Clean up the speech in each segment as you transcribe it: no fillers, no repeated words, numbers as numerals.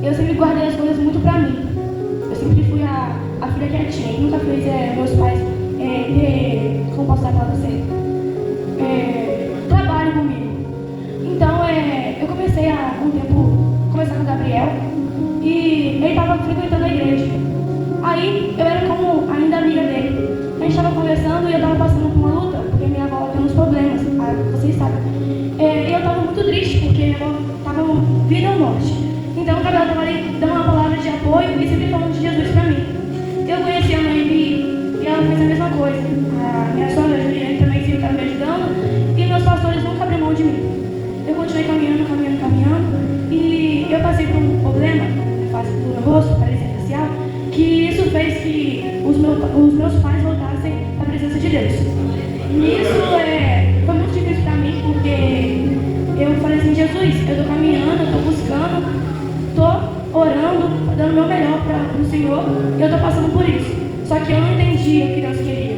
eu sempre guardei as coisas muito pra mim. Eu sempre fui a filha quietinha, e nunca fez meus pais como posso dar pra você? Trabalho comigo. Então, eu comecei há um tempo conversar com o Gabriel e ele estava frequentando a igreja. Aí eu era como ainda amiga dele. A gente estava conversando e eu estava passando por uma luta, porque minha avó tem uns problemas, vocês sabem. E eu estava muito triste, porque minha avó estava vida ou morte. Então o Gabriel estava ali dando uma palavra de apoio e sempre falando de Jesus para mim. Eu conheci a mãe e ela fez a mesma coisa. A minha sogra, Juliana, também sempre estava me ajudando e meus pastores nunca abriram mão de mim. Eu continuei caminhando e eu passei por um problema na face do meu rosto, paralisia facial, que isso fez que os meus pais voltassem à presença de Deus. E isso foi muito difícil para mim, porque eu falei assim, Jesus, eu estou caminhando, eu estou buscando, estou orando, dando o meu melhor para o Senhor, e eu estou passando por isso. Só que eu não entendia o que Deus queria.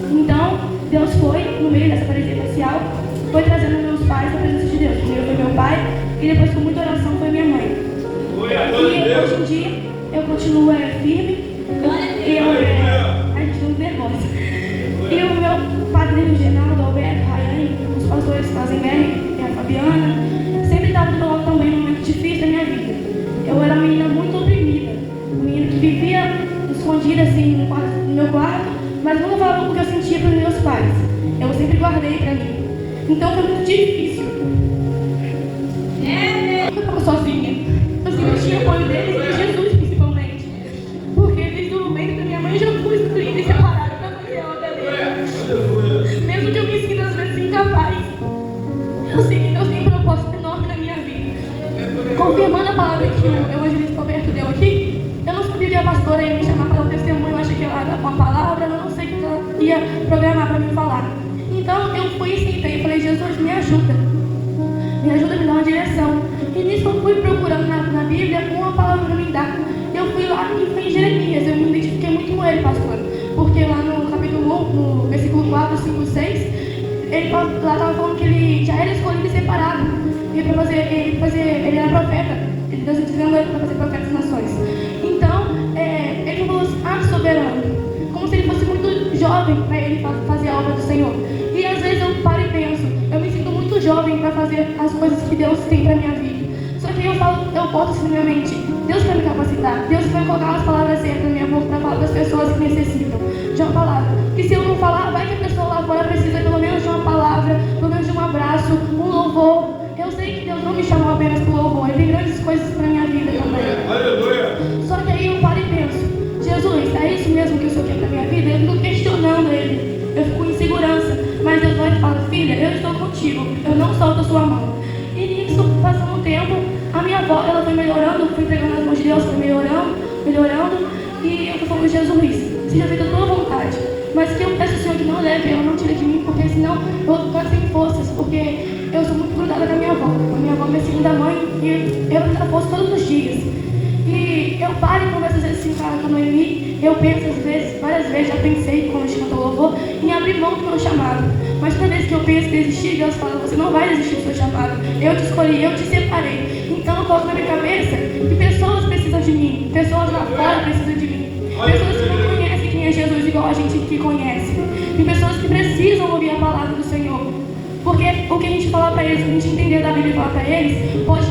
Então, Deus foi, no meio dessa paralisia facial, foi trazendo meus pais à presença de Deus. Primeiro foi meu pai, e depois com muita oração foi minha mãe. E hoje em dia, eu continuo firme, a gente não nervosa. E o meu padrinho Geraldo, Alberto, Rayane, os pastores Casemberg e a Fabiana, sempre estavam do meu lado também num momento difícil da minha vida. Eu era uma menina muito oprimida, uma menina que vivia escondida assim no meu quarto, mas nunca falava o que eu sentia para os meus pais. Eu sempre guardei para mim. Então foi muito difícil. Eu estava sozinha. Eu tinha apoio deles e de Jesus principalmente. Porque desde o momento da minha mãe já fui excluída e separada para fazer a obra dele. Mesmo que eu me sinta às vezes incapaz, eu sei que Deus tem um propósito enorme na minha vida. Confirmando a palavra que o evangelista Roberto deu aqui, eu não sabia que a pastora ia me chamar para o testemunho, eu achei que ela era uma palavra, eu não sei o que ela ia programar para me falar. Então eu fui e sentei e falei, Jesus, me ajuda a me dar uma direção. E nisso eu fui procurando na Bíblia uma palavra para me dar. Eu fui lá e foi em Jeremias, eu me identifiquei muito com ele, pastor. Porque lá no capítulo 1, no versículo 4, 5, 6, ele lá estava falando que ele já era escolhido e separado. E para ele era profeta. Deus dizendo ele para fazer profeta das nações. Então, ele falou assim, soberano. Como se ele fosse muito jovem para ele fazer a obra do Senhor. E às vezes eu paro e penso, eu me sinto muito jovem para fazer as coisas que Deus tem para minha vida. Só que eu boto assim na minha mente, Deus vai me capacitar, Deus vai colocar as palavras certas na minha boca para falar das pessoas que necessitam de uma palavra. E se eu não falar, vai que a pessoa lá fora precisa pelo menos de uma palavra, pelo menos de um abraço, um louvor. Eu sei que Deus não me chamou apenas para o louvor, Ele tem grandes coisas para minha vida também. Aleluia. Só que aí eu paro e penso, Jesus, é isso mesmo que o Senhor quer para minha vida? Eu fico questionando Ele, eu fico em insegurança, mas Deus vai e fala, filha, eu estou contigo, eu não solto a sua mão. E nisso, passando um tempo, a minha avó, ela foi melhorando, fui entregando as mãos de Deus, foi melhorando, e eu fui falando, Jesus, seja feita a tua vontade, mas que eu peço ao Senhor que não leve, ela não tire de mim, porque senão eu vou ficar sem forças, porque eu sou muito grudada com a minha avó. A minha avó é minha segunda mãe e eu preciso força todos os dias. E eu paro e converso às vezes assim com a Noemi, eu penso às vezes, várias vezes, já pensei, quando a gente cantou louvor, em abrir mão do meu chamado. Mas toda vez que eu penso em desistir, Deus fala, você não vai desistir do seu chamado. Eu te escolhi, eu te separei. Então eu coloco na minha cabeça que pessoas precisam de mim, pessoas lá fora precisam de mim. Pessoas que não conhecem quem é Jesus igual a gente que conhece. Tem pessoas que precisam ouvir a palavra do Senhor. Porque o que a gente falar para eles, o que a gente entender da Bíblia e falar para eles, pode